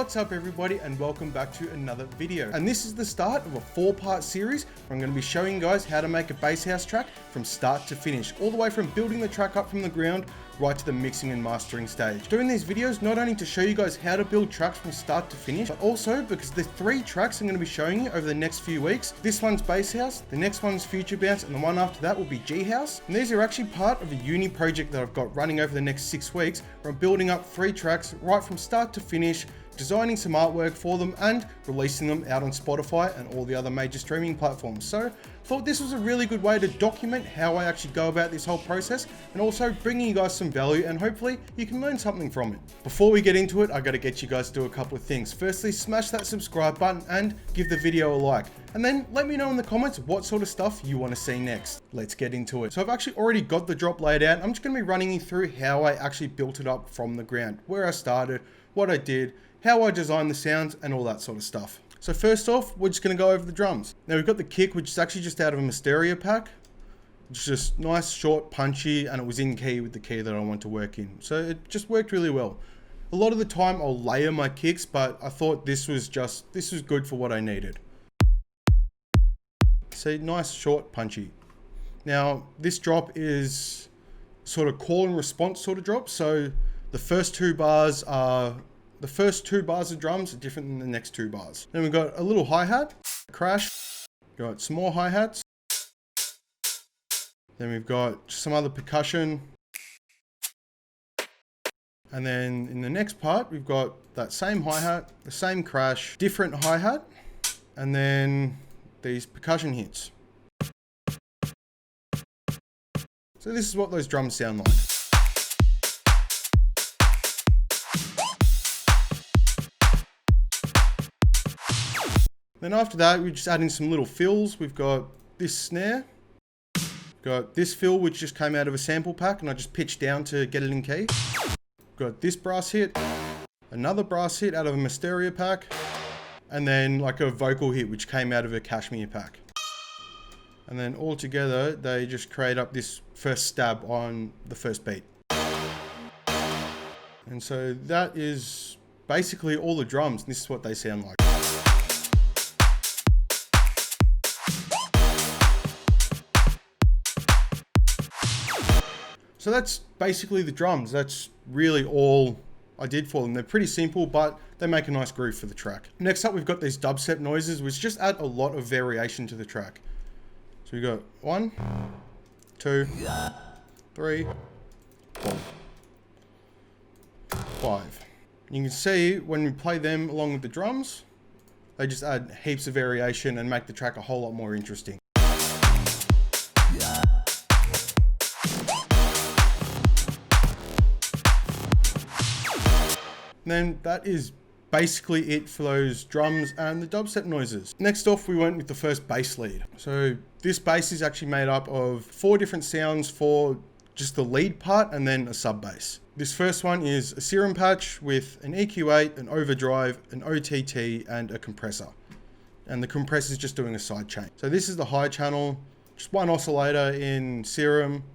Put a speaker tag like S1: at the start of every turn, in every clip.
S1: What's up everybody, and welcome back to another video. And this is the start of a 4-part series where I'm going to be showing you guys how to make a bass house track from start to finish, all the way from building the track up from the ground right to the mixing and mastering stage. Doing these videos not only to show you guys how to build tracks from start to finish, but also because the 3 tracks I'm going to be showing you over the next few weeks. This one's bass house, the next one's future bounce, and the one after that will be G house. And these are actually part of a uni project that I've got running over the next 6 weeks, where I'm building up 3 tracks right from start to finish, designing some artwork for them and releasing them out on Spotify and all the other major streaming platforms. So I thought this was a really good way to document how I actually go about this whole process, and also bringing you guys some value, and hopefully you can learn something from it. Before we get into it, I got to get you guys to do a couple of things. Firstly, smash that subscribe button and give the video a like. And then let me know in the comments what sort of stuff you want to see next. Let's get into it. So I've actually already got the drop laid out. I'm just going to be running you through how I actually built it up from the ground, where I started, what I did, how I designed the sounds, and all that sort of stuff. So first off, we're just going to go over the drums. Now we've got the kick, which is actually just out of a Mysteria pack. It's just nice, short, punchy, and it was in key with the key that I want to work in. So it just worked really well. A lot of the time I'll layer my kicks, but I thought this was good for what I needed. So nice, short, punchy. Now this drop is sort of call and response sort of drop. So the first 2 bars of drums are different than the next 2 bars. Then we've got a little hi-hat, crash, got some more hi-hats. Then we've got some other percussion. And then in the next part, we've got that same hi-hat, the same crash, different hi-hat, and then these percussion hits. So this is what those drums sound like. Then after that, we're just adding some little fills. We've got this snare, got this fill which just came out of a sample pack and I just pitched down to get it in key. Got this brass hit, another brass hit out of a Mysteria pack, and then like a vocal hit which came out of a Cashmere pack. And then all together, they just create up this first stab on the first beat. And so that is basically all the drums, and this is what they sound like. So that's basically the drums. That's really all I did for them. They're pretty simple, but they make a nice groove for the track. Next up, we've got these dubstep noises, which just add a lot of variation to the track. So we got 1, 2, 3, 4, 5. You can see when we play them along with the drums, they just add heaps of variation and make the track a whole lot more interesting. And then that is basically it for those drums and the dubstep noises. Next off, we went with the first bass lead. So this bass is actually made up of 4 different sounds for just the lead part and then a sub bass. This first one is a serum patch with an EQ8, an overdrive, an OTT, and a compressor. And the compressor is just doing a side chain. So this is the high channel, just 1 oscillator in serum,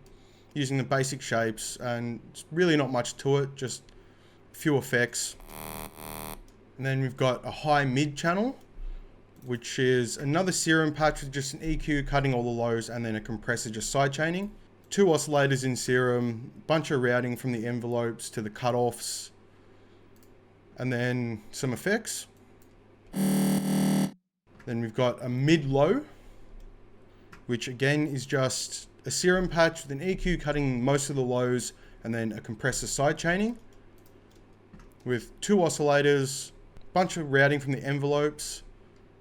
S1: using the basic shapes, and it's really not much to it, just few effects. And then we've got a high mid channel, which is another serum patch with just an EQ cutting all the lows, and then a compressor just side chaining. 2 oscillators in serum, bunch of routing from the envelopes to the cutoffs, and then some effects. Then we've got a mid low, which again is just a serum patch with an EQ cutting most of the lows, and then a compressor side chaining, with 2 oscillators, bunch of routing from the envelopes,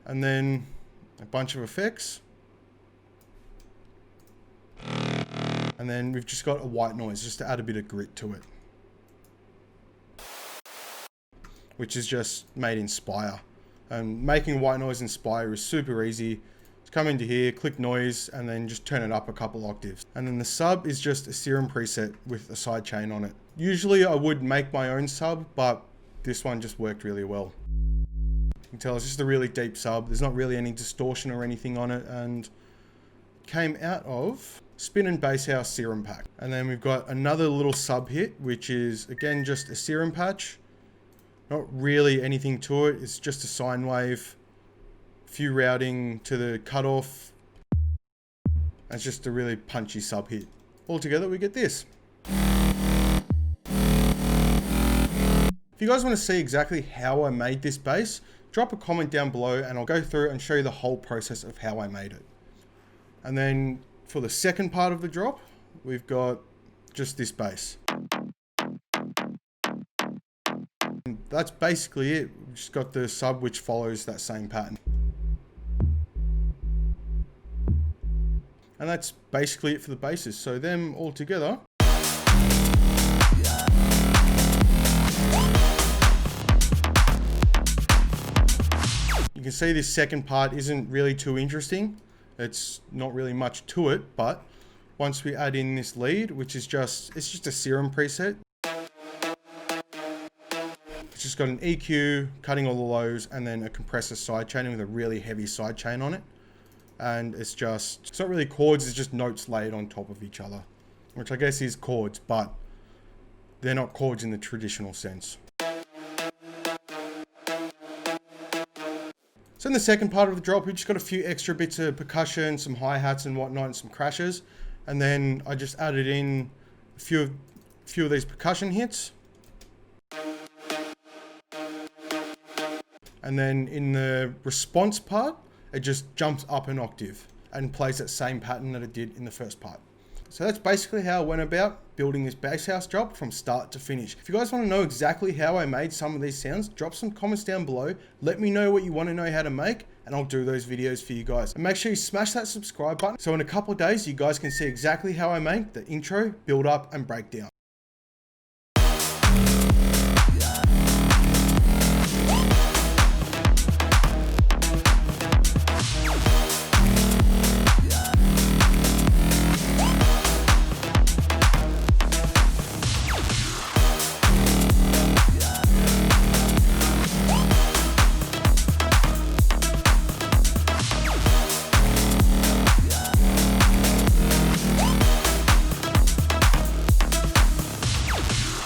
S1: and then a bunch of effects. And then we've just got a white noise just to add a bit of grit to it, which is just made in Spire. And making white noise in Spire is super easy. Just come into here, click noise, and then just turn it up a couple octaves. And then the sub is just a serum preset with a side chain on it. Usually I would make my own sub, but this one just worked really well. You can tell it's just a really deep sub. There's not really any distortion or anything on it, and it came out of Spin and Bass House Serum Pack. And then we've got another little sub hit, which is again just a serum patch Not really anything to it. It's just a sine wave, few routing to the cutoff. It's just a really punchy sub hit. Altogether, we get this. If you guys want to see exactly how I made this bass, drop a comment down below and I'll go through and show you the whole process of how I made it. And then for the second part of the drop, we've got just this bass. And that's basically it. We've just got the sub which follows that same pattern. And that's basically it for the basses. So them all together. You can see this second part isn't really too interesting. It's not really much to it, but once we add in this lead, which is it's just a serum preset. It's just got an EQ, cutting all the lows, and then a compressor sidechaining with a really heavy sidechain on it. And it's not really chords, it's just notes laid on top of each other, which I guess is chords, but they're not chords in the traditional sense. So in the second part of the drop, we just got a few extra bits of percussion, some hi-hats and whatnot, and some crashes. And then I just added in a few of these percussion hits. And then in the response part, it just jumps up an octave and plays that same pattern that it did in the first part. So that's basically how I went about building this bass house drop from start to finish. If you guys want to know exactly how I made some of these sounds, drop some comments down below. Let me know what you want to know how to make, and I'll do those videos for you guys. And make sure you smash that subscribe button so in a couple of days you guys can see exactly how I make the intro, build up, and breakdown.